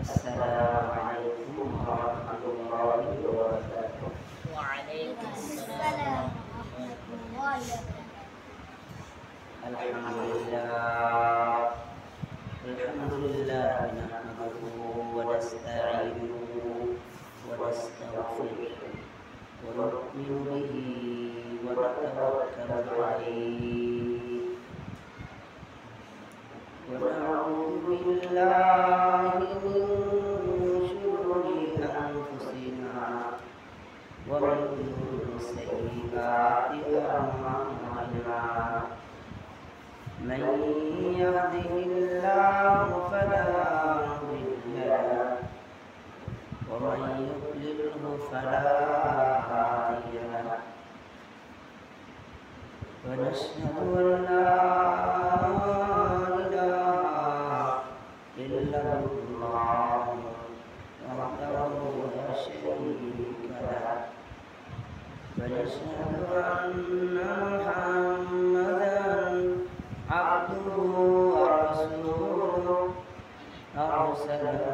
السلام عليكم ورحمة الله وبركاته. وعليكم السلام ورحمة الله وبركاته. الحمد لله نحمده ونستعينه ونستغفره ونؤمن به ونتوكل عليه ونعوذ بالله من شرور أنفسنا ومن سيئات أعمالنا من يهده الله فلا مضل له ومن يضلله فلا هادي له ونشهد أن لا إله إلا الله وحده لا شريك له ونشهد أن محمدا عبده ورسوله أرسله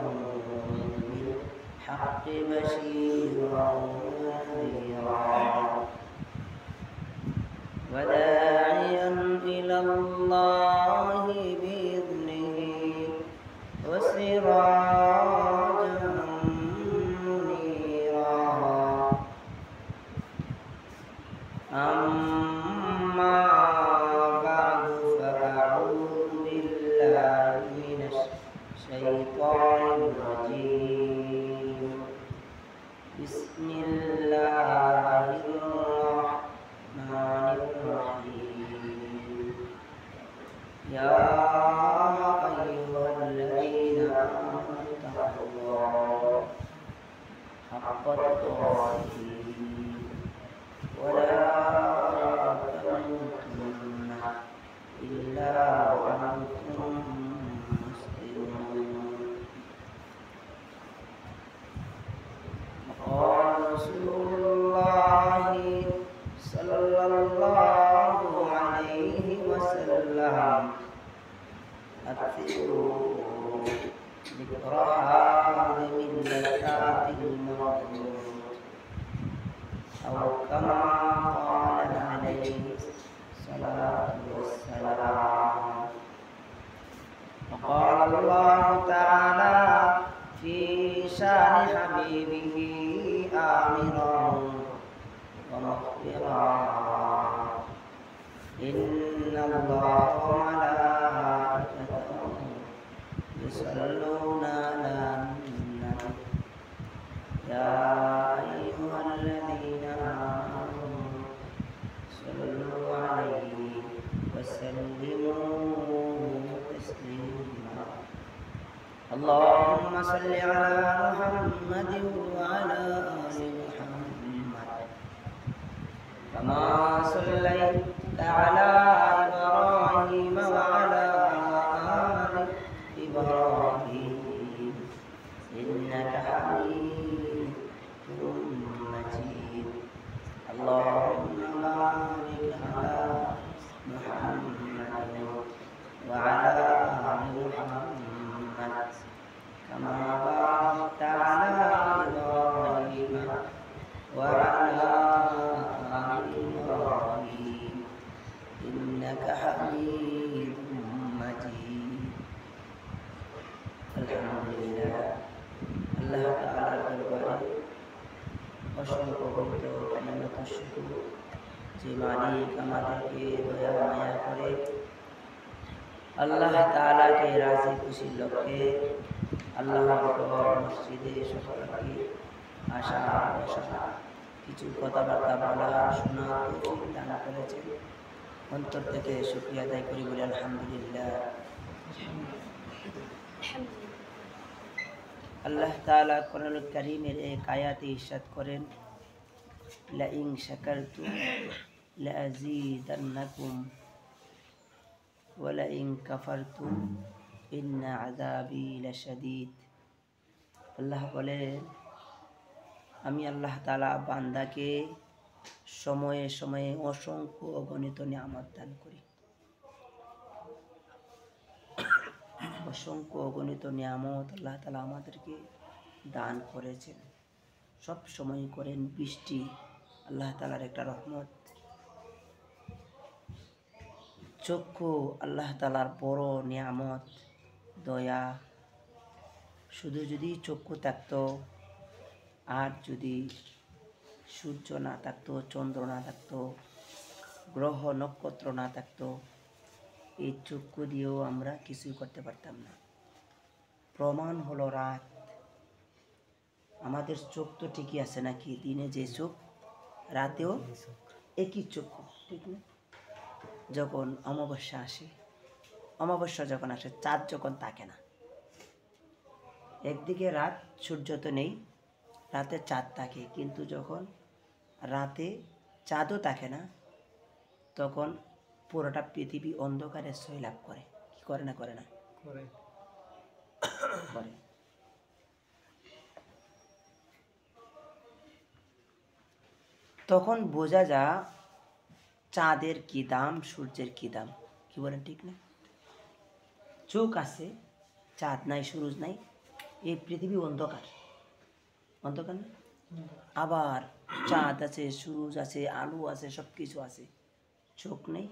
بالحق بشيرا ونذيرا وداعيا إلى الله بإذنه وسراجا منيرا أما بعد فأعوذ بالله من الشيطان الرجيم بسم الله الرحمن الرحيم يا أيها الذين آمنوا اتقوا الله حق تقاته ولا تموتن إلا وأنتم مسلمون وقال رسول الله صلى الله عليه وسلم أكثروا ذكر هذه اللذات الموت أو كما قال عليه الصلاة والسلام. وقال الله تعالى في شان حبيبه آمرا ومخبرا إن الله وملائكته يصلون على النبي يا أيها الذين آمنوا صلوا عليه وسلموا تسليما. اللهم صل على محمد وعلى آل محمد كما صليت على إبراهيم وعلى آل إبراهيم إنك حميد مجيد. اللهم بارك على محمد وعلى آل محمد كما باركت على إبراهيم وعلى آل إبراهيم إنك حميد مجيد. الحمد لله আল্লাহ তাআলার দরবারে অসংখ্য কালিমাত শুকর যে মালিক আমাদেরকে দয়া মায়া করে আল্লাহ তাআলাকে রাজি খুশির লক্ষ্যে আল্লাহর মসজিদে সকলকে আসা বসা কিছু কথাবার্তা বলা শোনা তৌফিক দান করেছেন। অন্তর থেকে শুকরিয়া আদায় করি, বলি আলহামদুলিল্লাহ। আল্লাহ তাআলা কোরআনুল কারীমের এক আয়াতে ইরশাদ করেন, লা ইন শাকারতুম লা আযীদান্নাকুম ওয়া লা ইন কাফারতুম ইন্না আযাবি লাশাদীদ। আল্লাহ বলেন, আমি আল্লাহ তাআলা বান্দাকে সময়ে সময়ে অসংখ্য অগণিত নিয়ামত দান করি। অসংখ্য অগণিত নিয়ামত আল্লাহ তাআলা আমাদেরকে দান করেছেন, সব সময় করেন। বৃষ্টি আল্লাহ তাআলার একটা রহমত। চক্ষু আল্লাহ তাআলার বড় নিয়ামত, দয়া। শুধু যদি চক্ষু থাকতো, আর যদি সূর্য না থাকতো, চন্দ্র না থাকতো, গ্রহ নক্ষত্র না থাকতো, এই চক্ষু দিয়েও আমরা কিছুই করতে পারতাম না। প্রমাণ হলো রাত। আমাদের চোখ তো ঠিকই আছে নাকি? দিনে যে চোখ, রাতেও একই চক্ষু, ঠিক না? যখন অমাবস্যা আসে, অমাবস্যা যখন আসে, চাঁদ যখন থাকে না, একদিকে রাত, সূর্য তো নেই, রাতে চাঁদ থাকে, কিন্তু যখন রাতে চাঁদও থাকে না, তখন পুরোটা পৃথিবী অন্ধকারে সয়লাভ করে। কি করে না? করে না? করে। তখন বোঝা যা চাঁদের কি দাম, সূর্যের কি দাম। কি বলেন, ঠিক না? চোখ আছে, চাঁদ নাই, সূরজ নাই, এই পৃথিবী অন্ধকার, অন্ধকার না? আবার চাঁদ আছে, সূরজ আছে, আলো আছে, সব কিছু আছে, চোখ নেই,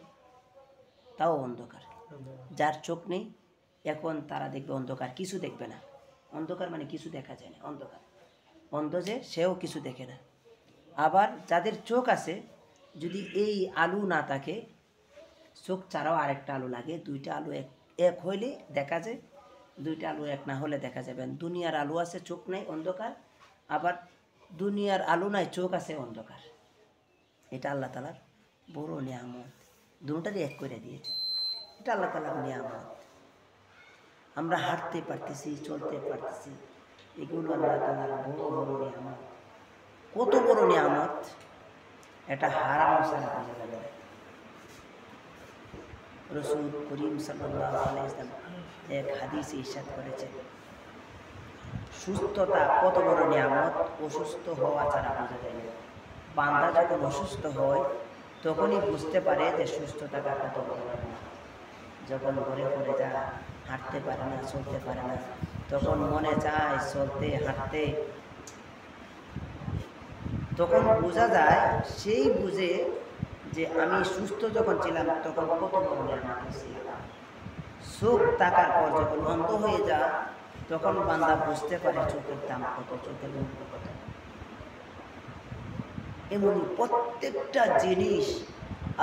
তাও অন্ধকার। যার চোখ নেই, এখন তারা দেখবে অন্ধকার, কিছু দেখবে না। অন্ধকার মানে কিছু দেখা যায় না, অন্ধকার। অন্ধ যে, সেও কিছু দেখে না। আবার যাদের চোখ আছে, যদি এই আলো না থাকে, চোখ ছাড়াও আরেকটা আলো লাগে, দুইটা আলো এক হইলে দেখা যায়, দুইটা আলো এক না হলে দেখা যাবে। দুনিয়ার আলো আছে, চোখ নাই, অন্ধকার। আবার দুনিয়ার আলো নাই, চোখ আছে, অন্ধকার। এটা আল্লাহ তাআলার বড় নিয়ামত, দুটারই এক করে দিয়েছে। এটা আল্লাহ তাআলার নিয়ামত। আমরা হাঁটতে পারতেছি, চলতে পারতেছি, এগুলো আল্লাহ তাআলার বড় বড় নিয়ামত। কত বড় নিয়ামত, এটা হারানো ছাড়া বোঝা যাবে না। রাসূল করিম সাল্লাল্লাহু আলাইহি ওয়াসাল্লাম এক হাদিসে ইরশাদ করেছেন, সুস্থতা কত বড় নিয়ামত, অসুস্থ হওয়া ছাড়া বোঝা যায় না। বান্দা যখন অসুস্থ হয়, তখনই বুঝতে পারে যে সুস্থতাটা কত বড় নিয়ামত। যখন ঘরে পড়ে যায়, হাঁটতে পারে না, চলতে পারে না, তখন মনে চায় চলতে, হাঁটতে, তখন বোঝা যায়, সেই বুঝে যে আমি সুস্থ যখন ছিলাম তখন কত বড় নিয়ামত ছিলাম। চোখ থাকার পর যখন অন্ধ হয়ে যায়, তখন বান্দা বুঝতে পারে চোখের দাম কত, চোখের মূল্য কত। এমনি প্রত্যেকটা জিনিস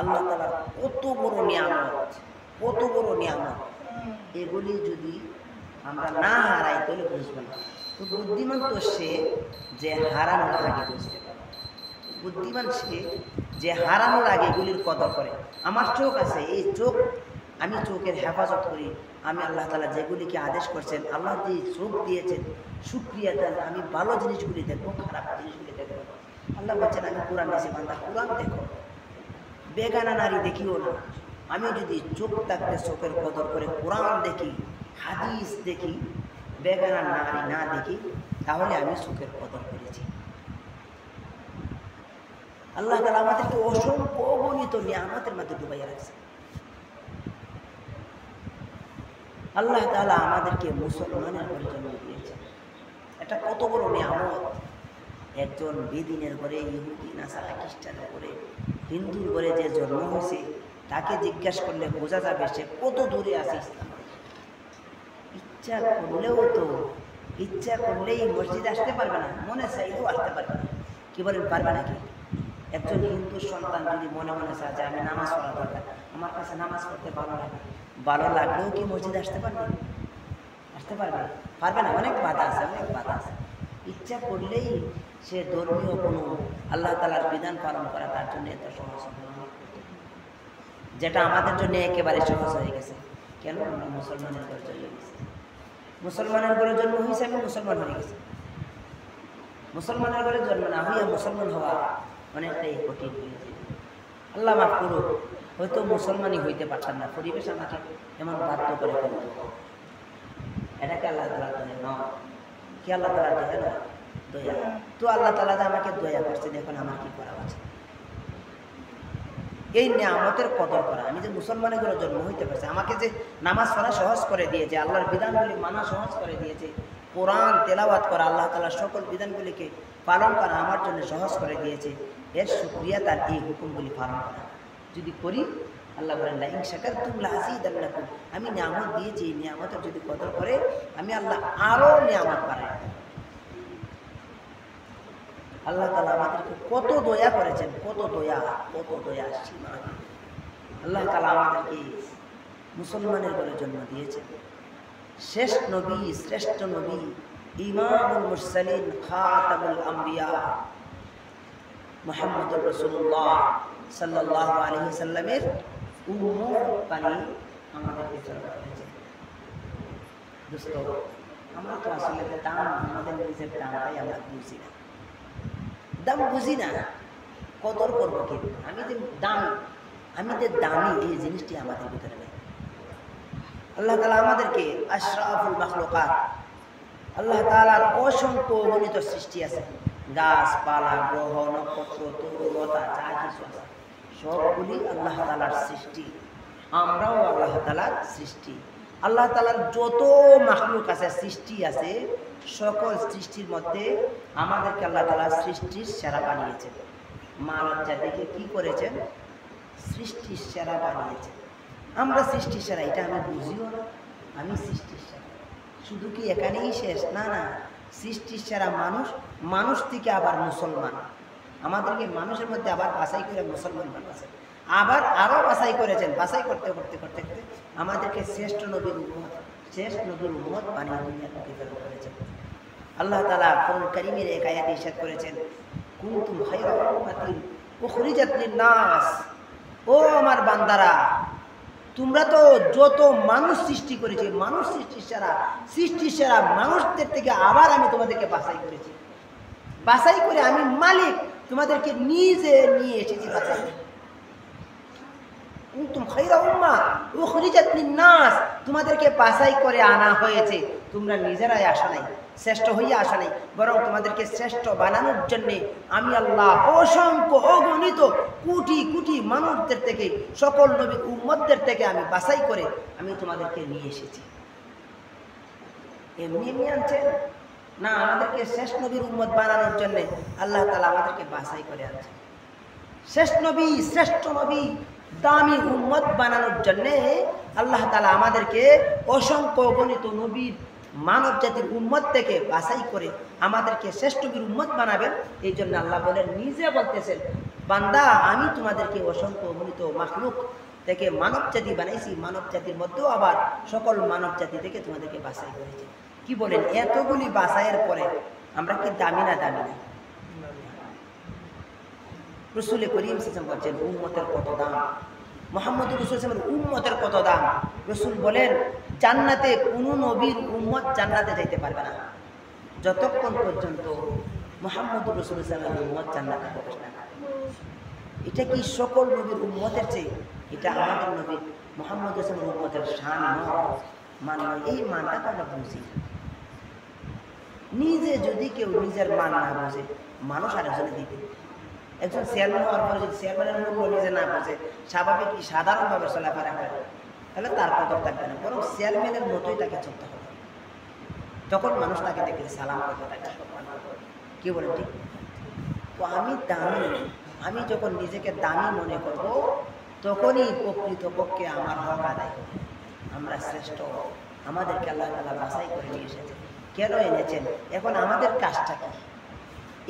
আল্লাহ তাআলার কত বড় নিয়ামত, কত বড় নিয়ামত। এগুলি যদি আমরা না হারাই তাহলে বুঝবো না। তো বুদ্ধিমান তো সে যে হারানোর আগে বুঝতে পারে। বুদ্ধিমান সে যে হারানোর আগে এগুলির কদর করে। আমার চোখ আছে, এই চোখ, আমি চোখের হেফাজত করি। আমি আল্লাহ তাআলা যেগুলিকে আদেশ করছেন, আল্লাহ যে চোখ দিয়েছেন, শুকরিয়া দেন। আমি ভালো জিনিসগুলি দেখবো, খারাপ জিনিসগুলি দেখবো। আল্লাহ বলছেন, আমি কোরআন দিয়েছি, বান্দা কোরআন দেখো, বেগানা নারী দেখিও না। আমি যদি চোখ থাকতে চোখের কদর করে কোরআন দেখি, হাদিস দেখি, বেগানা নারী না দেখি, তাহলে আমি চোখের কদর করেছি। আল্লাহ তাআলা আমাদেরকে অসংখ্য অগণিত নিয়ামতের মধ্যে ডুবাইয়া রাখছে। আল্লাহ তাআলা আমাদেরকে মুসলমানের ঘরে জন্ম দিয়েছেন, এটা কত বড় নিয়ামত। একজন বেদিনের ঘরে, ইহুদি, নাসারা, খ্রিস্টানের ঘরে, হিন্দুর ঘরে যে জন্ম হয়েছে, তাকে জিজ্ঞাসা করলে বোঝা যাবে সে কত দূরে আছে ইসলাম। ইচ্ছা করলেই মসজিদে আসতে পারবে না, মনে চাইলেও আসতে পারবে না। কি বলেন, পারবে নাকি? একজন হিন্দুর সন্তান যদি মনে মনে চায় যে আমি নামাজ পড়া দরকার, আমার কাছে নামাজ পড়তে ভালো লাগলেও কি মসজিদে আসতে পারবে? আসতে পারবে? পারবে না, অনেক বাধা আছে, অনেক বাধা আছে। ইচ্ছা করলেই সে ধর্মীয় কোনো আল্লাহ তাআলার বিধান পালন করা তার জন্য এত সহজ, যেটা আমাদের জন্য একেবারে সহজ হয়ে গেছে। কেন? আমরা মুসলমানের ঘরে জন্ম হয়েছি, মুসলমানের ঘরে জন্ম হয়েছে, আমি মুসলমান হয়ে গেছি। মুসলমানের ঘরে জন্ম না হইয়া মুসলমান হওয়া অনেকটাই কঠিন হয়েছে। আল্লাহ মাফ করুক, হয়তো মুসলমানই হইতে পারতাম না, পরিবেশ আমাকে এমন বাধ্য করে ফেলত। এটাকে আল্লাহ তাআলা দয়া নয়, কি আল্লাহ তাআলা দয়া নয়? দয়া। তো আল্লাহ তাআলা যে আমাকে দয়া করছেন, এখন আমার কি করা উচিত? এই নিয়ামতের কদর করা। আমি যে মুসলমানের ঘরে জন্ম হইতে পারছি, আমাকে যে নামাজ পড়া সহজ করে দিয়েছে, আল্লাহর বিধানগুলি মানা সহজ করে দিয়েছে, কোরআন তেলাওয়াত করা, আল্লাহ তাআলার সকল বিধানগুলিকে পালন করা আমার জন্য সহজ করে দিয়েছে, এর শুকরিয়া তার এই হুকুমগুলি পালন করা। যদি করি, আল্লাহ বলেন লাইন শাকারতুম লাযীদান্নাকুম, আমি নিয়ামত দিয়েছি, এই নিয়ামতের যদি কদর করে আমি আল্লাহ আরও নিয়ামত বাড়াই দেব। আল্লাহ তাআলা আমাদেরকে কত দয়া করেছেন, কত দয়া সীমা। আল্লাহ তাআলা আমাদেরকে মুসলমানের ঘরে জন্ম দিয়েছেন। শেষ নবী, শ্রেষ্ঠ নবী, ইমামুল মুরসালিন, খাতামুল আম্বিয়া মুহাম্মদুর রাসূলুল্লাহ সাল্লাল্লাহু আলাইহি সাল্লামের উম্মত বানিয়ে আমাদেরকে জন্ম দিয়েছেন। দোস্ত, আমরা তো আসলে দাম, আমাদের নিজের দামটাই আমরা বুঝি না, দাম বুঝি না, কদর করবো কি? আমি যে দামি এই জিনিসটি আমাদের ভিতরে নেই। আল্লাহ তাআলা আমাদেরকে আশরাফুল মাখলুকাত, আল্লাহ তাআলার অসংখ্য অগণিত সৃষ্টি আছে, গাছপালা, গ্রহ, নক্ষত্র, তরুলতা, যা কিছু আছে সবগুলি আল্লাহ তাআলার সৃষ্টি। আমরাও আল্লাহ তাআলার সৃষ্টি। আল্লাহ তাআলার যত মাখলুক আছে, সৃষ্টি আছে, সকল সৃষ্টির মধ্যে আমাদেরকে আল্লাহ তাআলা সৃষ্টির সেরা বানিয়েছেন। মানব জাতিকে কি করেছেন? সৃষ্টির সেরা বানিয়েছেন। আমরা সৃষ্টির সেরা, এটা আমি বুঝিও না, আমি সৃষ্টির সেরা। শুধু কি এখানেই শেষ? না, সৃষ্টির সেরা মানুষ থেকে আবার মুসলমান, আমাদেরকে মানুষের মধ্যে আবার বাছাই করে মুসলমান বানাচ্ছেন, আবার আরও বাছাই করেছেন। বাছাই করতে আমাদেরকে শ্রেষ্ঠ নবীর উম্মত বানিয়ে দুনিয়ার মুখে ফেরত করেছেন। আল্লাহ তাআলা কোরআন কারীমের এক আয়াতে ইরশাদ করেছেন, কুনতুম খায়রা উম্মাতিন উখরিজাত লিন-নাস, ও আমার বান্দারা, তোমরা তো যত মানুষ সৃষ্টি করেছি, মানুষ সৃষ্টির সেরা মানুষদের থেকে আবার আমি তোমাদেরকে বাছাই করেছি। বাছাই করে আমি মালিক তোমাদেরকে নিজে নিয়ে এসেছি বাছাই। কুনতুম খায়রা উম্মাহ উখরিজাত লিন-নাস, তোমাদেরকে বাছাই করে আনা হয়েছে, তোমরা নিজেরাই আসা নাই, শ্রেষ্ঠ হইয়া আসা নাই, বরং তোমাদেরকে শ্রেষ্ঠ বানানোর জন্যে আমি আল্লাহ অসংখ্য অগণিত কোটি মানুষদের থেকে, সকল নবীর উম্মতদের থেকে আমি বাছাই করে আমি তোমাদেরকে নিয়ে এসেছি। এমনি আনছেন না, আমাদেরকে শেষ নবীর উম্মত বানানোর জন্যে আল্লাহ তাআলা আমাদেরকে বাছাই করে আনছেন। শেষ নবী, শ্রেষ্ঠ নবী, দামি উম্মত বানানোর জন্যে আল্লাহ তাআলা আমাদেরকে অসংখ্য অগণিত নবীর মানব জাতির উম্মত থেকে বাছাই করে আমাদেরকে শ্রেষ্ঠ নবীর উম্মত বানাবেন। এই জন্য আল্লাহ বলেন, নিজে বলতেছেন, বান্দা আমি তোমাদেরকে অসংখ্য অগণিত মাখলুক থেকে মানব জাতি বানাইছি, মানব জাতির মধ্যেও আবার সকল মানব জাতি থেকে তোমাদেরকে বাছাই করেছি। কি বলেন? এতগুলি বাছাইয়ের পরে আমরা কি দামি না? রাসূল করিম সাল্লাল্লাহু আলাইহি ওয়াসাল্লাম বলেন, উম্মতের কত দাম, মুহাম্মদ রাসূল সাল্লাল্লাহু আলাইহি ওয়াসাল্লামের উম্মতের কত দাম। রাসূল বলেন, জান্নাতে কোনো নবীর উম্মত জান্নাতে যাইতে পারবে না যতক্ষণ পর্যন্ত মুহাম্মদ রাসূল সাল্লাল্লাহু আলাইহি ওয়াসাল্লামের উম্মত জান্নাতে প্রবেশ না করে। এটা কি সকল নবীর উম্মতের চেয়ে? এটা আমাদের নবী মুহাম্মদ রাসূল সাল্লাল্লাহু আলাইহি ওয়াসাল্লামের উম্মতের শান মান নয়। এই মানটা তো আমরা বুঝি। নিজে যদি কেউ নিজের মান না বোঝে, মানুষ আরেকজনে দিবে। একজন চেয়ারম্যান হওয়ার পরে যদি চেয়ারম্যানের মূল্য নিজে না বোঝে, স্বাভাবিক সাধারণভাবে চলাফেরা করে, তাহলে তার কদর থাকবে না, বরং চেয়ারম্যানের মতোই তাকে চলতে হবে। যখন মানুষ তাকে দেখে সালাম করবে, তাকে সম্মান করবে। কি বলেন ঠিক? তো আমি দামি, আমি যখন নিজেকে দামি মনে করব, তখনই প্রকৃতপক্ষে আমার হক আদায় হবে। আমরা শ্রেষ্ঠ, আমাদেরকে আল্লাহ তাআলা বাছাই করে নিয়ে এসেছেন। কেন এনেছেন? এখন আমাদের কাজটা কি?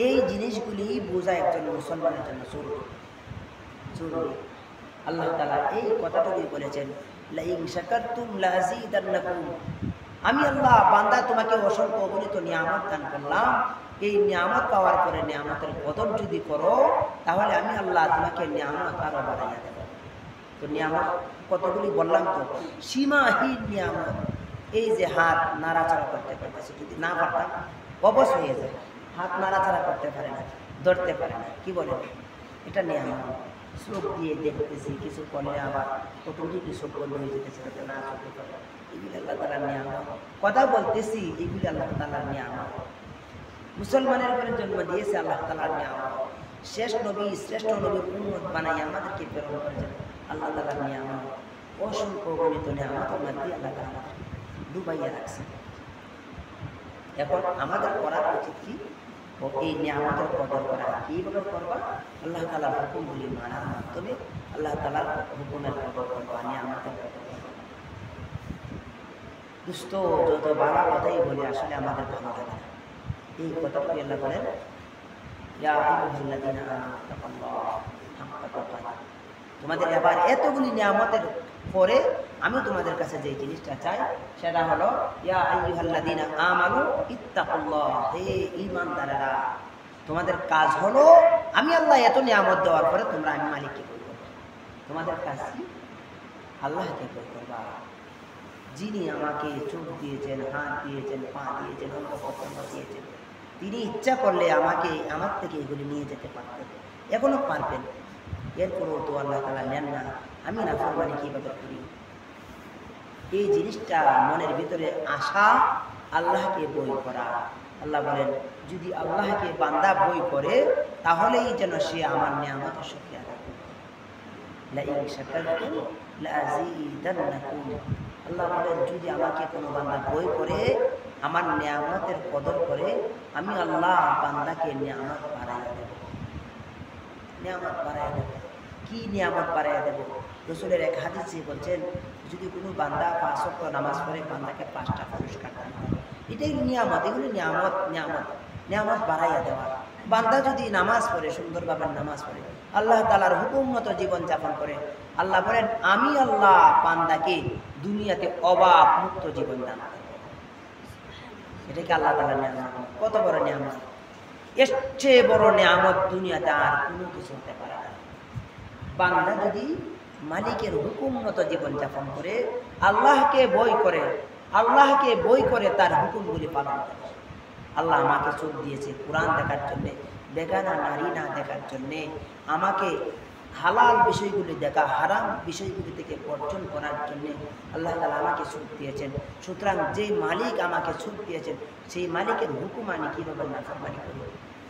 এই জিনিসগুলি বোঝা একজন মুসলমানের জন্য জরুরি। আল্লাহ তাআলা এই কথাটুকুই বলেছেন, লাইন শাকারতুম লাযীদান্নাকুম, আমি আল্লাহ বান্দা তোমাকে অসংখ্য অগণিত নিয়ামত দান করলাম, এই নিয়ামত পাওয়ার পরে নিয়ামতের কদর যদি করো, তাহলে আমি আল্লাহ তোমাকে নিয়ামত আরো বাড়াইয়া দেব। তো নিয়ামত কতগুলি বললাম, তো সীমাহীন নিয়ামত। এই যে হাত নাড়াচাড়া করতে পারতেছে, যদি না পারতাম অবশ হয়ে যায়। হাত নাড়াচাড়া করতে পারে না, ধরতে পারে না, কি বলে? এটা নিয়ামত। চোখ দিয়ে দেখতেছি, কিছু করলে আবার অটোমেটিকলি চোখ বন্ধ হয়ে যেতেছে, যাতে না চলতে পারে। এগুলি আল্লাহ তাআলার নিয়ামত। কথা বলতেছি, এগুলি আল্লাহ তাআলার নিয়ামত। মুসলমানের ঘরে জন্ম দিয়েছে আল্লাহ তাআলার নিয়ামত। শেষ নবী শ্রেষ্ঠ নবীর উম্মত বানাই আমাদেরকে প্রেরণ করেছেন। আল্লাহ তাআলার নিয়ামত, অসংখ্য গণিত নিয়ামতের মধ্যে আল্লাহ তাআলা আমাদেরকে ডুবাইয়া রাখছেন। এখন আমাদের করার উচিত কি? ও এই নিয়ামতের কদর করা। কীভাবে করবা? আল্লাহ তাআলার হুকুমগুলি মানার মাধ্যমে আল্লাহ তাআলার হুকুমের কদর করবা, নিয়ামতের কদর করবা। দুস্থ যত ভালো কথাই বলি আসলে আমাদের ভালো লাগে না। এই কথাটি আল্লাহ বলেন, ইয়া আইয়ুহাল্লাযীনা আমানু তাকুল্লাহ হাক্কা তুকাতিহ। তোমাদের এবার এতগুলি নিয়ামতের পরে আমি তোমাদের কাছে যে জিনিসটা চাই সেটা হলো ইয়া আইয়ুহাল্লাযীনা আমানু ইত্তাকুল্লাহ। হে ঈমানদারেরা, তোমাদের কাজ হলো আমি আল্লাহ এত নিয়ামত দেওয়ার পরে তোমরা আমি মালিককে ভয় করবে। তোমাদের কাজ কি? আল্লাহকে ভয় করবা, যিনি আমাকে চোখ দিয়েছেন, হাত দিয়েছেন, পা দিয়েছেন, অঙ্গ প্রত্যঙ্গ দিয়েছেন। তিনি ইচ্ছা করলে আমাকে আমার থেকে এগুলি নিয়ে যেতে পারতেন, এখনো পারবেন। এরপরেও তো আল্লাহ তাআলা নেন না। আমি নাফরমানি কীভাবে করি? এই জিনিসটা মনের ভিতরে আসা, আল্লাহকে বই করা। আল্লাহ বলেন, যদি আল্লাহকে বান্দা বই করে তাহলেই যেন সে আমার নিয়ামতের শুকরিয়া আদায় করবে। লাইন শাকারতুম লাযীদান্নাকুম। আল্লাহ বলেন, যদি আমাকে কোনো বান্দা বই করে, আমার নিয়ামতের কদর করে, আমি আল্লাহ বান্দাকে নিয়ামত বাড়াইয়া দেব। নিয়ামত বাড়াইয়া দেব। কি নিয়ামত বাড়াইয়া দেব? রাসূলের এক হাদিসে বলছেন, যদি কোনো বান্দা 5 ওয়াক্ত নামাজ পড়ে বান্দাকে 5টা পুরস্কার দান করে। এটাই নিয়ামত। এগুলি নিয়ামত, নিয়ামত, নিয়ামত বাড়াইয়া দেওয়া। বান্দা যদি নামাজ পড়ে, সুন্দরভাবে নামাজ পড়ে, আল্লাহ তাআলার হুকুম মতো জীবন যাপন করে, আল্লাহ বলেন আমি আল্লাহ বান্দাকে দুনিয়াতে অভাব মুক্ত জীবন দান করব। এটাকে আল্লাহ তাআলার নিয়ামত। কত বড় নিয়ামত! এর চেয়ে বড় নিয়ামত দুনিয়াতে আর কোনো কিছু হতে পারে না। বান্দা যদি মালিকের হুকুম মতো জীবন যাপন করে, আল্লাহকে বই করে, আল্লাহকে বই করে তার হুকুমগুলি পালন করে। আল্লাহ আমাকে চোখ দিয়েছে কোরআন দেখার জন্যে, বেগানা নারী না দেখার জন্যে, আমাকে হালাল বিষয়গুলি দেখা, হারাম বিষয়গুলি থেকে বর্জন করার জন্যে আল্লাহ তাআলা আমাকে চোখ দিয়েছেন। সুতরাং যেই মালিক আমাকে চোখ দিয়েছেন সেই মালিকের হুকুম আমি কীভাবে নাফরমানি করি,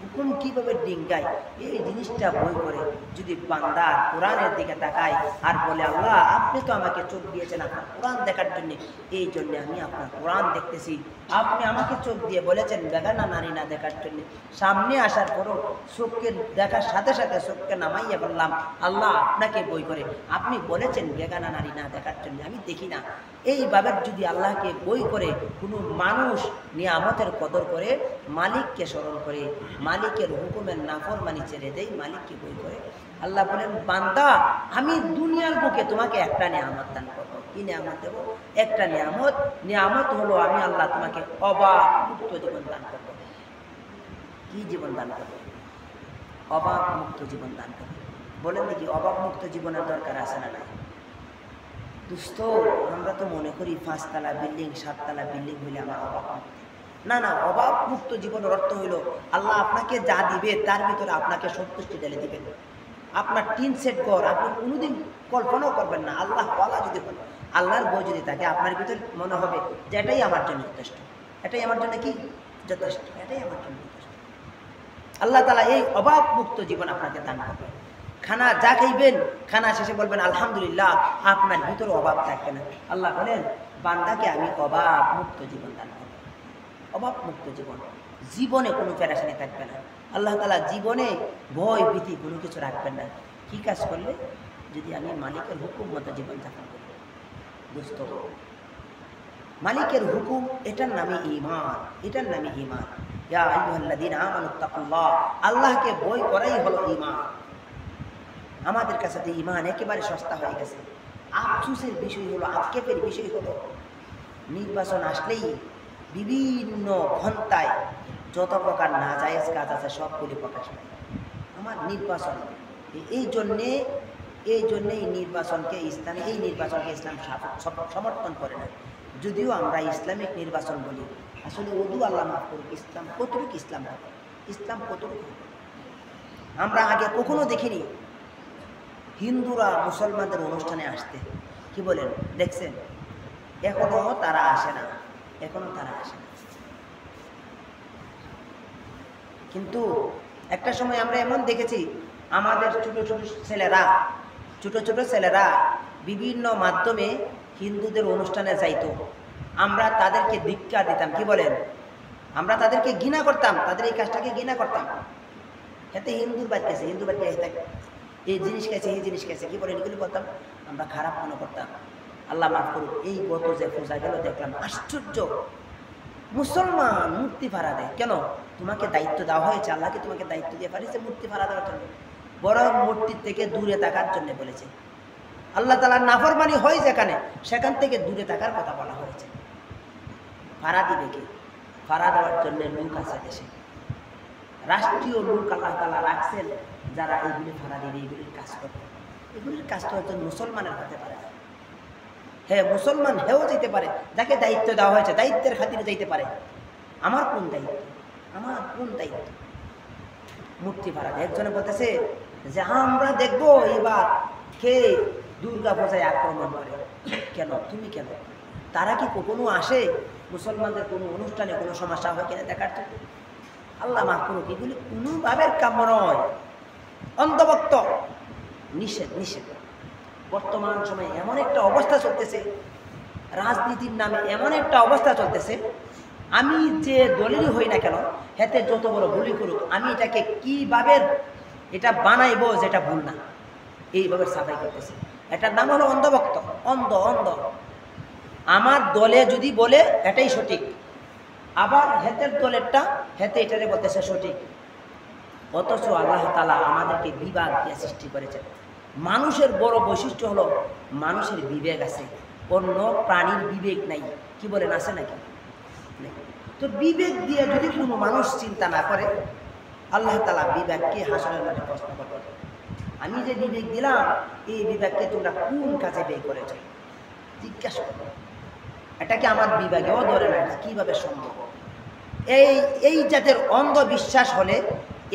হুকুম কীভাবে ডিঙ্গাই, এই জিনিসটা বই করে যদি বান্দা কোরআনের দিকে তাকায় আর বলে আল্লাহ আপনি তো আমাকে চোখ দিয়েছেন আপনার কোরআন দেখার জন্যে, এই জন্যে আমি আপনার কোরআন দেখতেছি। আপনি আমাকে চোখ দিয়ে বলেছেন বেগানা নারী না দেখার জন্যে, সামনে আসার পরও চোখকে দেখার সাথে সাথে চোখকে নামাইয়া বললাম আল্লাহ আপনাকে বই করে, আপনি বলেছেন বেগানা নারী না দেখার জন্য, আমি দেখি না। এইভাবে যদি আল্লাহকে বই করে কোনো মানুষ নিয়ামতের কদর করে, মালিককে স্মরণ করে, মালিকের হুকুমের নাফরমানি ছেড়ে দেয়, মালিককে বই করে, আল্লাহ বলেন বান্দা আমি দুনিয়ার বুকে তোমাকে একটা নিয়ামত দান করবো। কি নিয়ামত দেবো? একটা নিয়ামত। নিয়ামত হলো আমি আল্লাহ তোমাকে অভাব মুক্ত জীবন দান করবো। কি জীবন দান করবো? অভাব মুক্ত জীবন দান করবো। বলেন দেখি অভাব মুক্ত জীবনের দরকার আছে না নাই? দুস্থ আমরা তো মনে করি 5 তলা বিল্ডিং 7 তলা বিল্ডিং হইলে আমার অভাব মুক্ত। না না, অভাব মুক্ত জীবনের অর্থ হইল আল্লাহ আপনাকে যা দিবে তার ভিতরে আপনাকে সন্তুষ্টি ঢেলে দিবেন। আপনার 3 সেট ঘর আপনি কোনোদিন কল্পনাও করবেন না। আল্লাহ ওয়ালা যদি বলেন, আল্লাহর বই যদি থাকে, আপনার ভিতরে মনে হবে যে এটাই আমার জন্য যথেষ্ট, এটাই আমার জন্য কি যথেষ্ট, এটাই আমার জন্য যথেষ্ট। আল্লাহ তাআলা এই অভাব মুক্ত জীবন আপনাকে দান করবেন। খানা যা খাইবেন, খানা শেষে বলবেন আলহামদুলিল্লাহ, আপনার ভিতরে অভাব থাকবে না। আল্লাহ বলেন বান্দাকে আমি অভাব মুক্ত জীবন দান করব। অভাব মুক্ত জীবন, জীবনে কোনো পেরেশানি থাকবে না। আল্লাহ তাআলা জীবনে ভয় ভীতি কোনো কিছু রাখবেন না। কি কাজ করলে? যদি আমি মালিকের হুকুম মতো জীবন যাপন করি। দোস্ত, মালিকের হুকুম, এটার নামে ঈমান, এটার নামে ঈমান। ইয়া আইয়ুহাল্লাযীনা আমানু তাকুল্লাহ, আল্লাহকে ভয় করাই হলো ঈমান। আমাদের কাছে তো ঈমান একেবারে সস্তা হয়ে গেছে। আফসোসের বিষয় হলো, আক্ষেপের বিষয় হলো, নির্বাচন আসলেই বিভিন্ন পন্থায় যত প্রকার নাজায়েজ কাজ আছে সবগুলি প্রকাশ পায়। আমার নির্বাচন এই জন্যেই নির্বাচনকে ইসলাম সমর্থন করে না। যদিও আমরা ইসলামিক নির্বাচন বলি, আসলে আল্লাহ মাফ করুক, ইসলাম কতটুকু ইসলাম কতটুকু আমরা আগে কখনো দেখিনি। হিন্দুরা মুসলমানদের অনুষ্ঠানে আসতে কি বলেন দেখছেন? এখনো তারা আসে না। কিন্তু একটা সময় আমরা এমন দেখেছি আমাদের ছোট ছোট ছেলেরা বিভিন্ন মাধ্যমে হিন্দুদের অনুষ্ঠানে যাইতো, আমরা তাদেরকে ধিক্কার দিতাম, কি বলেন, আমরা তাদেরকে ঘৃণা করতাম, তাদের এই কাজটাকে ঘৃণা করতাম। এতে হিন্দুর বাদ গেছে, হিন্দু বাদ গেছে, এই জিনিস খাইছে, এই জিনিস খাইছে, কি বলেন, এগুলি করতাম, আমরা খারাপ মনে করতাম। আল্লাহ মাফ করুক। এই গত যে পূজা গেল দেখলাম আশ্চর্য, মুসলমান মূর্তি ভাড়া দেয়। কেন? তোমাকে দায়িত্ব দেওয়া হয়েছে, আল্লাহকে তোমাকে দায়িত্ব দিয়ে পাঠিয়েছে মূর্তি ভাড়া দেওয়ার জন্য, বড় মূর্তির থেকে দূরে থাকার জন্য বলেছে। আল্লাহ তাআলার নাফরমানি হয় যেখানে, সেখান থেকে দূরে থাকার কথা বলা হয়েছে। ভাড়া দিবে কি? ভাড়া দেওয়ার জন্য লোক আছে দেশে, রাষ্ট্রীয় লোক আল্লাহ তাআলা রাখছেন যারা এইগুলি ভাড়া দিবে, এইগুলির কাজ করবে। এগুলির কাজ তো একজন মুসলমানের হতে পারে না। হ্যাঁ, মুসলমান হেও যেতে পারে, যাকে দায়িত্ব দেওয়া হয়েছে দায়িত্বের খাতিরে যাইতে পারে। আমার কোন দায়িত্ব? আমার কোন দায়িত্ব? মূর্তি ভাড়া দেয়। একজনে বলতেছে যে আমরা দেখবো এবার কে দুর্গা পূজায় আক্রমণ করে। কেন? তুমি কেন? তারা কি কখনো আসে মুসলমানদের কোনো অনুষ্ঠানে কোনো সমস্যা হয় কিনা দেখার জন্য? আল্লাহ মাফ করুক, এগুলি কোনোভাবে কাম্য নয়, অন্ধভক্ত, নিষেধ নিষেধ। বর্তমান সময়ে এমন একটা অবস্থা চলতেছে, রাজনীতির নামে এমন একটা অবস্থা চলতেছে, আমি যে দলেরই হই না কেন, হেতে যত বড় ভুলই করুক, আমি এটাকে কিভাবে এটা বানাইবো যেটা ভুল না, এইভাবে সাফাই করতেছে। এটার নাম হলো অন্ধভক্ত, অন্ধ অন্ধ। আমার দলে যদি বলে এটাই সঠিক, আবার হেতের দলেরটা হেতে এটারে বলতেছে সঠিক। অথচ আল্লাহ তাআলা আমাদেরকে বিভাগ দিয়ে সৃষ্টি করেছেন। মানুষের বড় বৈশিষ্ট্য হলো মানুষের বিবেক আছে, অন্য প্রাণীর বিবেক নাই। কি বলেন, আছে নাকি? তো বিবেক দিয়ে যদি কোনো মানুষ চিন্তা না করে, আল্লাহ তাআলা বিবেককে হাসরের মাঠে প্রশ্ন করবে, আমি যে বিবেক দিলাম এই বিবেককে তোমরা কোন কাজে ব্যয় করেছ? জিজ্ঞাসা করো। এটাকে আমার বিবেকেও ধরে না, এটা কীভাবে সম্ভব? এই জাতের অন্ধবিশ্বাস হলে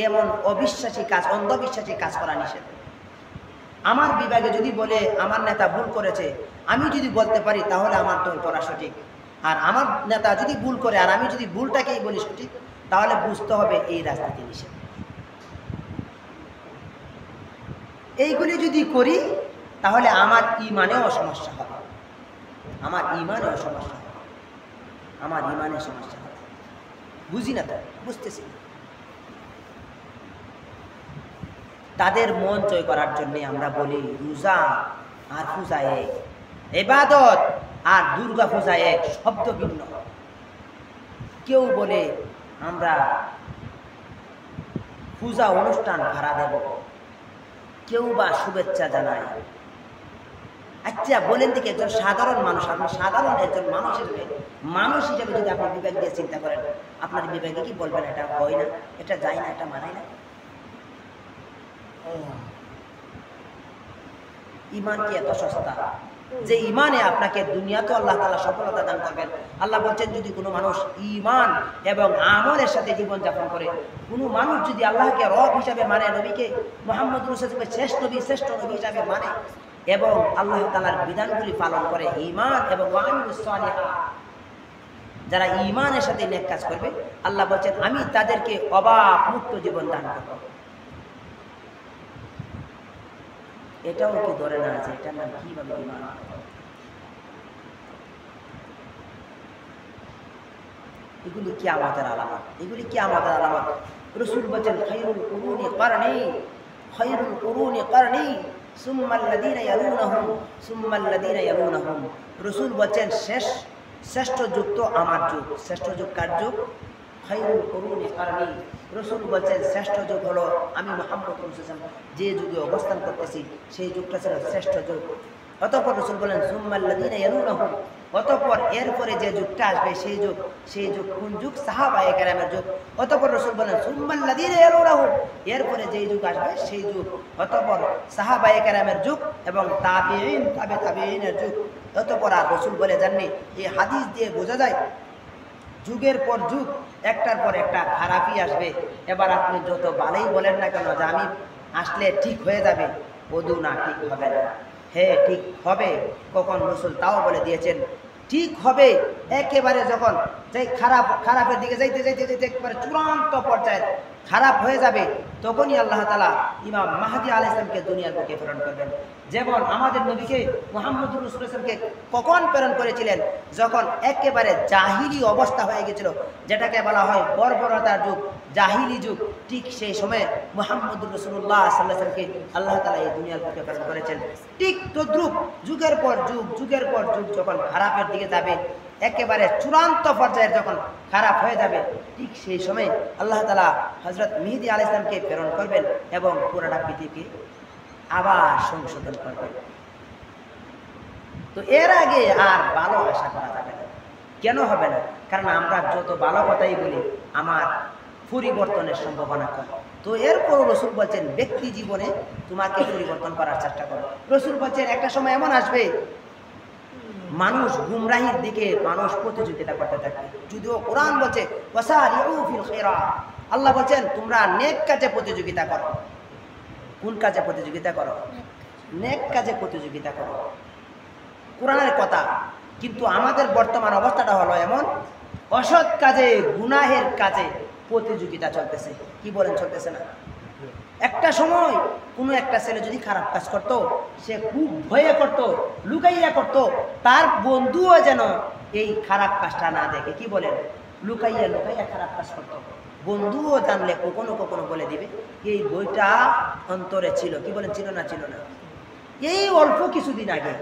এমন অন্ধবিশ্বাসী কাজ করা নিষেধ। আমার বিভাগে যদি বলে আমার নেতা ভুল করেছে, আমি যদি বলতে পারি তাহলে আমার দল করা সঠিক। আর আমার নেতা যদি ভুল করে আর আমি যদি ভুলটাকেই বলি সঠিক, তাহলে বুঝতে হবে এই রাজনীতি নিষেধ। এইগুলি যদি করি তাহলে আমার ইমানেও সমস্যা হবে, আমার ইমানেও সমস্যা হবে, আমার ইমানের সমস্যা হবে। বুঝি না তো, বুঝতেছি। তাদের মন জয় করার জন্য আমরা বলি রোজা আর পূজা এক, ইবাদত আর দুর্গা পূজা এক, শব্দ ভিন্ন। কেউ বলে আমরা পূজা অনুষ্ঠান ভাড়া দেব, কেউ বা শুভেচ্ছা জানায়। আচ্ছা বলেন দেখি, একজন সাধারণ মানুষ, আপনি সাধারণ একজন মানুষ হিসেবে যদি আপনি বিবেক দিয়ে চিন্তা করেন, আপনার বিবেকে কি বলবেন এটা হয় না, এটা যায় না, এটা মানায় না? ইমান কি এত সস্তা যে ইমানে আপনাকে দুনিয়াতে আল্লাহ তাআলা সফলতা দান করবেন? আল্লাহ বলছেন যদি কোনো মানুষ ইমান এবং আমলের সাথে জীবনযাপন করে, কোনো মানুষ যদি আল্লাহকে রব হিসাবে মানে, নবীকে মুহাম্মদ রাসূলকে শ্রেষ্ঠ নবী হিসাবে মানে এবং আল্লাহ তাআলার বিধানগুলি পালন করে, ইমান এবং ওয়ামিলুস সালিহাত, যারা ইমানের সাথে নেক কাজ করবে, আল্লাহ বলছেন আমি তাদেরকে অভাব মুক্ত জীবন দান করব। এটাও কি ধরে না আছে? এটার নাম কিভাবে ইমান? এগুলি কিয়ামতের আলামত, এগুলি কিয়ামতের আলামত। রাসূল বলেন খায়রুল কুরুনি কারনি সুম্মাল্লাযীনা ইয়ালুনাহুম। রাসূল বলেন শ্রেষ্ঠ যুগ তো আমার যুগ। শ্রেষ্ঠ যুগ কার যুগ? খায়রুল কুরুনি কারনি। রাসূল বলেন শ্রেষ্ঠ যুগ হলো আমি মুহাম্মদ রাসূলুল্লাহ যে যুগে অবস্থান করতেছি, সেই যুগটা ছিল শ্রেষ্ঠ যুগ। অতঃপর রাসূল বলেন সুম্মাল্লাযীনা ইয়ালুনাহুম, অতঃপর এরপরে যে যুগটা আসবে সেই যুগ কোন যুগ? সাহাবায়ে কেরামের যুগ। অতঃপর রাসূল বলেন সুম্মাল্লাযীনা ইয়ালুনাহুম, এরপরে যে যুগ আসবে সেই যুগ। অতঃপর সাহাবায়ে কেরামের যুগ এবং তাবেঈনের যুগ। অতঃপর আর রাসূল বলে যাননি। এই হাদিস দিয়ে বোঝা যায় যুগের পর যুগ একটার পর একটা খারাপই আসবে। এবার আপনি যত ভালোই বলেন না কেন যে আমি আসলে ঠিক হয়ে যাবে, বধু না, ঠিক হবে না। হ্যাঁ ঠিক হবে, কখন রাসূল তাও বলে দিয়েছেন ঠিক হবে একেবারে যখন খারাপের দিকে যাইতে যাইতে যাইতে একবারে চূড়ান্ত পর্যায়ে খারাপ হয়ে যাবে, তখনই আল্লাহ তাআলা ইমাম মাহদী আলাইহিস সালামকে দুনিয়ার বুকে প্রেরণ করবেন। যেমন আমাদের নবীকে মুহাম্মদুর রাসূলুল্লাহকে কখন প্রেরণ করেছিলেন? যখন একেবারে জাহিলি অবস্থা হয়ে গেছিল, যেটাকে বলা হয় বর্বরতার যুগ, জাহিলি যুগ। ঠিক সেই সময়ে মুহাম্মদুর রাসূলুল্লাহ সাল্লাল্লাহু আলাইহি ওয়াসাল্লামকে আল্লাহ তাআলা এই দুনিয়ার বুকে প্রেরণ করেছেন। ঠিক তদ্রূপ যুগের পর যুগ যখন খারাপের দিকে যাবে, একেবারে চূড়ান্ত পর্যায়ের যখন খারাপ হয়ে যাবে, ঠিক সেই সময় আল্লাহ তাআলা হযরত মেহেদী আলাইহিস সালামকে প্রেরণ করবেন এবং পুরোটা পৃথিবীকে আবার সংশোধন করবেন। তো এর আগে আর ভালো আশা করা যাবে না। কেন হবে না? কারণ আমরা যত ভালো কথাই বলি, আমার পরিবর্তনের সম্ভাবনা কম। তো এরপর রসুল বলছেন ব্যক্তি জীবনে তোমাকে পরিবর্তন করার চেষ্টা করো। রসুল বলছেন একটা সময় এমন আসবে মানুষ গুমরাহির দিকে মানুষ প্রতিযোগিতা করতে থাকবে। যদিও কোরআন বলছে ওয়াসারিউ ফিল খায়রাত, আল্লাহ বলছেন তোমরা নেক কাজে প্রতিযোগিতা করো। কোন কাজে প্রতিযোগিতা করো? নেক কাজে প্রতিযোগিতা করো, কোরআনের কথা। কিন্তু আমাদের বর্তমান অবস্থাটা হলো এমন, অসৎ কাজে গুনাহের কাজে প্রতিযোগিতা চলতেছে। কি বলেন, চলতেছে না? একটা সময় কোনো একটা ছেলে যদি খারাপ কাজ করত, সে খুব ভয়ে করত, লুকাইয়া করত, তার বন্ধুও যেন এই খারাপ কাজটা না দেখে। কি বলেন? লুকাইয়া লুকাইয়া খারাপ কাজ করত, বন্ধুও জানলে কখনো কখনো বলে দিবে। এই বইটা অন্তরে ছিল। কি বলেন, ছিল না? ছিল না। এই অল্প কিছুদিন আগে,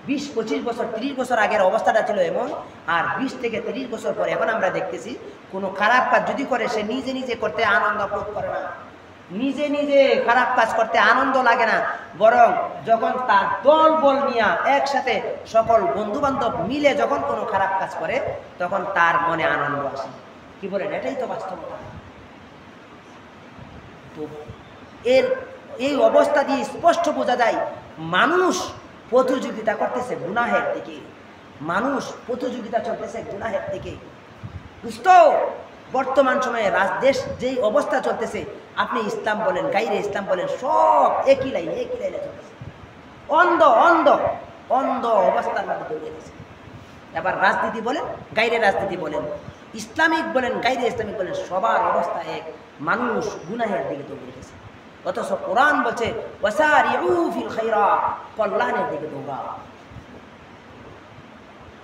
20-25 বছর 30 বছর আগের অবস্থাটা ছিল এমন, আর 20 থেকে 30 বছর পরে এখন আমরা দেখতেছি কোনো খারাপ কাজ যদি করে, সে নিজে নিজে করতে আনন্দ বোধ করে না, নিজে নিজে খারাপ কাজ করতে আনন্দ লাগে না, বরং যখন তার দল বল নিয়ে একসাথে সকল বন্ধু বান্ধব মিলে যখন কোনো খারাপ কাজ করে, তখন তার মনে আনন্দ আসে। কি বলেন? এটাই তো বাস্তবতা। তো এই অবস্থা দিয়ে স্পষ্ট বোঝা যায় মানুষ প্রতিযোগিতা করতেছে গুনাহের দিকে, মানুষ প্রতিযোগিতা চলতেছে গুনাহের দিকে। বুঝত বর্তমান সময়ে দেশ যেই অবস্থা চলতেছে, আপনি ইসলাম বলেন, গাইরে ইসলাম বলেন, সব একই লাইনে চলতেছে। অন্ধ অন্ধ অন্ধ অবস্থার মধ্যে দৌড়ে গেছে। এবার রাজনীতি বলেন, গাইরে রাজনীতি বলেন, ইসলামিক বলেন, গাইরে ইসলামিক বলেন, সবার অবস্থা এক। মানুষ গুনাহের দিকে দৌড়ে গেছে। অথচ কোরআন বলছে ওয়াসারিউ ফিল খায়রাত, কল্যাণের দিকে দৌড়াও।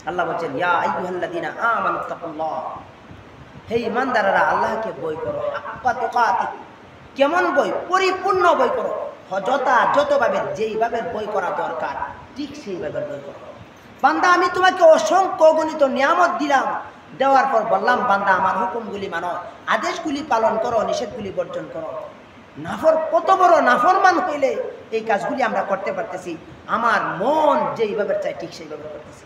আল্লাহ বলছেন ইয়া আইয়ুহাল্লাযীনা আমানু তাকুল্লাহ, হে ঈমানদাররা আল্লাহকে ভয় করো, হাক্কা তুকাতি। কেমন ভয়? পরিপূর্ণ ভয় করো, যতভাবে যেইভাবে ভয় করা দরকার ঠিক সেইভাবে ভয় করো। বান্দা আমি তোমাকে অসংখ্য অগণিত নিয়ামত দিলাম, দেওয়ার পর বললাম বান্দা আমার হুকুমগুলি মানো, আদেশগুলি পালন করো, নিষেধগুলি বর্জন করো। কত বড় নাফরমান হইলে এই কাজগুলি আমরা করতে পারতেছি? আমার মন যেইভাবে চাই ঠিক সেইভাবে করতেছি।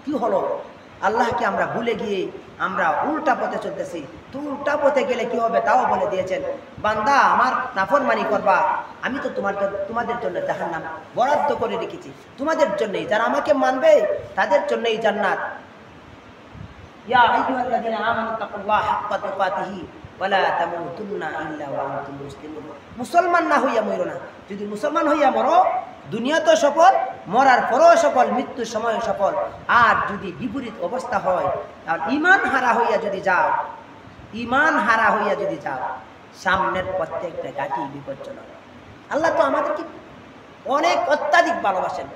কি হলো? আল্লাহকে আমরা ভুলে গিয়ে আমরা উল্টা পথে চলতেছি। তো উল্টা পথে গেলে কি হবে তাও বলে দিয়েছেন, বান্দা আমার নাফরমানি করবা, আমি তো তোমাদের জন্য জাহান্নাম বরাদ্দ করে রেখেছি, তোমাদের জন্যই, যারা আমাকে মানবে তাদের জন্যই জান্নাত। ইয়া আইয়ুহাল্লাযীনা আমানু তাকুল্লাহ হাক্কা তুকাতিহি ওয়ালা তামুতুন্না ইল্লা ওয়া আনতুম মুসলিমুন। মুসলমান না হইয়া মরো না। যদি মুসলমান হইয়া মরো, দুনিয়া তো সফল, মরার পরও সফল, মৃত্যুর সময় সফল। আর যদি বিপরীত অবস্থা হয়, তাহলে ঈমান হারা হইয়া যদি যাও, সামনের প্রত্যেকটা ঘাটি বিপজ্জনক। আল্লাহ তো আমাদেরকে অনেক অত্যাধিক ভালোবাসেন,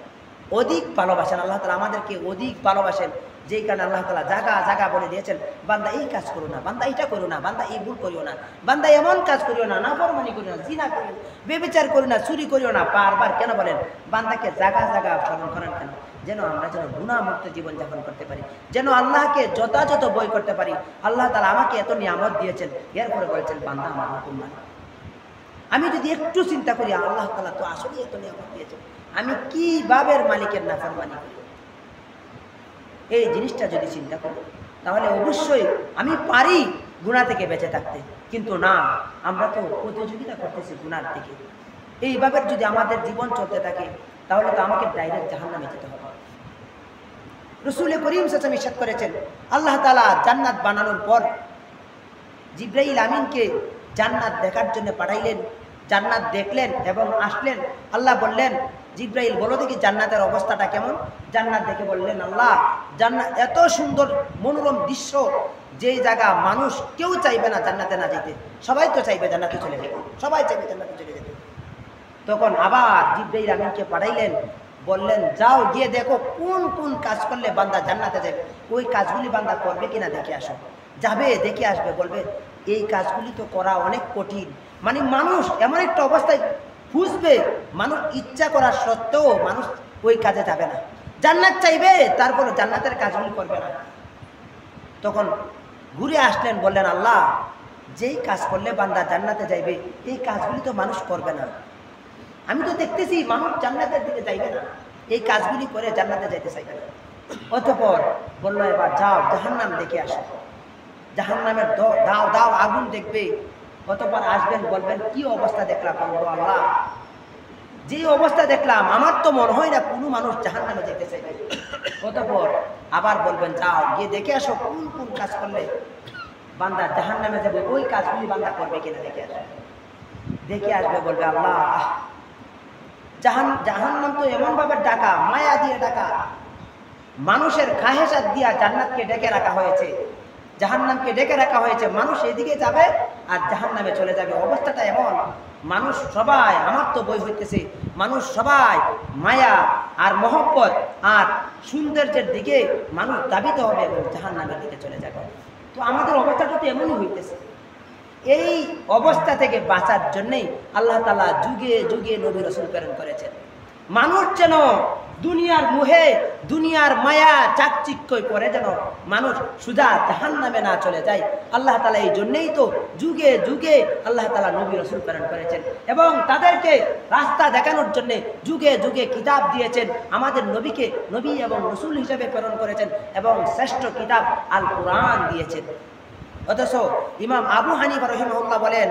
অধিক ভালোবাসেন। আল্লাহ তাআলা আমাদেরকে অধিক ভালোবাসেন, যেই কারণে আল্লাহ তাআলা জায়গা বলে দিয়েছেন, বান্দা এই কাজ করো না, বান্দা এটা করো না, বান্দা এই ভুল করিও না, বান্দা এমন কাজ করিও না, নাফরমানি করিও না, জিনা করিও না, ব্যভিচার করিও না, চুরি করিও না। বারবার কেন বলেন? বান্দাকে জায়গা স্মরণ করেন কেন? যেন আমরা গুনাহমুক্ত জীবনযাপন করতে পারি, যেন আল্লাহকে যথাযথ ভয় করতে পারি। আল্লাহ তাআলা আমাকে এত নিয়ামত দিয়েছেন, এরপরে বলেছেন বান্দা আমার হুকুম মানে। আমি যদি একটু চিন্তা করি, আল্লাহ তাআলা তো আসলে এত নিয়ামত দিয়েছেন, আমি কিভাবে মালিকের নাফরমানি করি? এই জিনিসটা যদি চিন্তা করি, তাহলে অবশ্যই আমি পারি গুনাহ থেকে বেঁচে থাকতে। কিন্তু না, আমরা তো প্রতিযোগিতা করতেছি গুনার থেকে। এইভাবে যদি আমাদের জীবন চলতে থাকে, তাহলে তো আমাকে ডাইরেক্ট জাহান্নামে যেতে হবে। রাসূল করিম সাল্লাল্লাহু আলাইহি ওয়াসাল্লাম ইরশাদ করেছেন, আল্লাহ তাআলা জান্নাত বানানোর পর জিবরাইল আমিনকে জান্নাত দেখার জন্য পাঠাইলেন। জান্নাত দেখলেন এবং আসলেন। আল্লাহ বললেন, জিব্রাইল বলো দেখি জান্নাতের অবস্থাটা কেমন? জান্নাত দেখে বললেন, আল্লাহ জান্নাত এত সুন্দর মনোরম দৃশ্য, যেই জায়গা মানুষ কেউ চাইবে না জান্নাতে না যেতে, সবাই তো চাইবে জান্নাতে চলে যেতে, সবাই চাইবে জান্নাতে চলে যেতে। তখন আবার জিব্রাইল আমিনকে পাঠাইলেন, বললেন যাও গিয়ে দেখো কোন কোন কাজ করলে বান্দা জান্নাতে যাবে, ওই কাজগুলি বান্দা করবে কিনা দেখে আসো। যাবে, দেখে আসবে, বলবে এই কাজগুলি তো করা অনেক কঠিন। মানে মানুষ এমন একটা অবস্থায় খুঁজবে, মানুষ ইচ্ছা করার সত্ত্বেও মানুষ ওই কাজে যাবে না, জান্নাত চাইবে তারপরে জান্নাতের কাজগুলি করবে না। তখন ঘুরে আসলেন, বললেন আল্লাহ যেই কাজ করলে বান্দা জান্নাতে যাইবে এই কাজগুলি তো মানুষ করবে না, আমি তো দেখতেছি মানুষ জান্নাতের দিকে যাইবে না, এই কাজগুলি করে জান্নাতে যাইতে চাইবে না। অতঃপর বললো এবার যাও জাহান্নাম দেখে আসো, জাহান্নামের দাও দাও আগুন দেখবে। অতঃপর আসবেন, বলবেন কি অবস্থা দেখলাম আল্লাহ, যে অবস্থা দেখলাম আমার তো মনে হয় না কোনো মানুষ জাহান্নামে যেতে চাইবে। অতঃপর আবার বলবেন যাও গিয়ে দেখে আসো কোন কোন কাজ করলে বান্দা জাহান্নামে যাবে, ওই কাজগুলি বান্দা করবে কিনা দেখে আসো। দেখে আসবে, বলবে আল্লাহ জাহান্নাম তো এমনভাবে ডাকা, মায়া দিয়ে ডাকা, মানুষের খাহেসাত দিয়া জান্নাতকে ডেকে রাখা হয়েছে, জাহান্নামকে ডেকে রাখা হয়েছে, মানুষ এদিকে যাবে আর জাহান্নামে চলে যাবে। অবস্থাটা এমন, মানুষ সবাই আমার তো বই হইতেছে, মানুষ সবাই মায়া আর মহব্বত আর সৌন্দর্যের দিকে মানুষ দাবিতে হবে এবং জাহান্নামের দিকে চলে যাবে। তো আমাদের অবস্থাটা তো এমনই হইতেছে। এই অবস্থা থেকে বাঁচার জন্যেই আল্লাহ তাআলা যুগে যুগে নবী রাসূল প্রেরণ করেছেন, মানুষ যেন দুনিয়ার মোহে দুনিয়ার মায়া চাকচিক্যই পড়ে যেন মানুষ সুজা জাহান্নামে না চলে যায়। আল্লাহ তাআলা এই জন্যেই তো যুগে যুগে আল্লাহ তাআলা নবী রাসূল প্রেরণ করেছেন এবং তাদেরকে রাস্তা দেখানোর জন্য যুগে যুগে কিতাব দিয়েছেন, আমাদের নবীকে নবী এবং রাসূল হিসেবে প্রেরণ করেছেন এবং শ্রেষ্ঠ কিতাব আল কোরআন দিয়েছেন। অথচ ইমাম আবু হানিফা রাহিমাহুল্লাহ বলেন,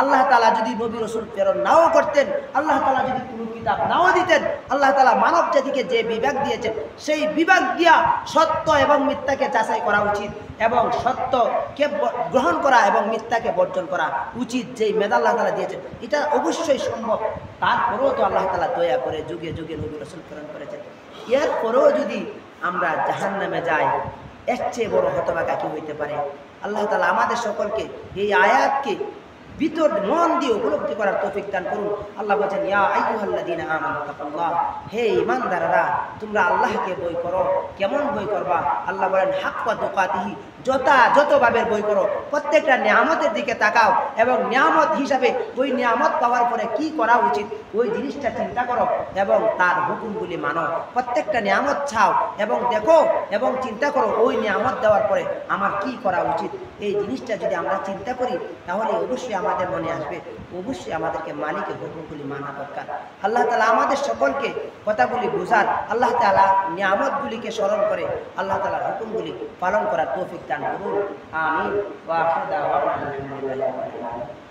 আল্লাহ তাআলা যদি নবী রাসূল প্রেরণ নাও করতেন, আল্লাহ তাআলা যদি কোনো কিতাব নাও দিতেন, আল্লাহ তাআলা মানব জাতিকে যে বিভাগ দিয়েছেন সেই বিভাগ দিয়া সত্য এবং মিথ্যাকে যাচাই করা উচিত এবং সত্যকে গ্রহণ করা এবং মিথ্যাকে বর্জন করা উচিত। যেই মেধা আল্লাহ তাআলা দিয়েছেন এটা অবশ্যই সম্ভব। তারপরেও তো আল্লাহ তাআলা দয়া করে যুগে যুগে নবী রাসূল প্রেরণ করেছেন। এরপরেও যদি আমরা জাহান্নামে যাই, এর চেয়ে বড় হতভাগা কি হইতে পারে? আল্লাহ তাআলা আমাদের সকলকে এই আয়াতকে ভিতর মন দিয়ে উপলব্ধি করার তৌফিক দান করুন। আল্লাহ বলেন, ইয়া আইয়ুহাল্লাযীনা আমানু তাকুল্লাহ, হে ঈমানদাররা তোমরা আল্লাহকে ভয় করো। কেমন ভয় করবা? আল্লাহ বলেন হাক্কা তুকাতিহি, যথাযথভাবে ভয় করো। প্রত্যেকটা নিয়ামতের দিকে তাকাও এবং নিয়ামত হিসাবে ওই নিয়ামত পাওয়ার পরে কি করা উচিত ওই জিনিসটা চিন্তা করো এবং তার হুকুমগুলি মানো। প্রত্যেকটা নিয়ামত চাও এবং দেখো এবং চিন্তা করো ওই নিয়ামত দেওয়ার পরে আমার কি করা উচিত। এই জিনিসটা যদি আমরা চিন্তা করি তাহলে অবশ্যই আমাদের মনে আসবে অবশ্যই আমাদেরকে মালিকের হুকুমগুলি মানা দরকার। আল্লাহ তাআলা আমাদের সকলকে কথাগুলি বোঝার, আল্লাহ তাআলা নিয়ামতগুলিকে স্মরণ করে আল্লাহ তাআলার হুকুমগুলি পালন করার তৌফিক দান করুন। আমিন। ওয়া আখিরু দাওয়ানা আলহামদুলিল্লাহি রাব্বিল আলামিন।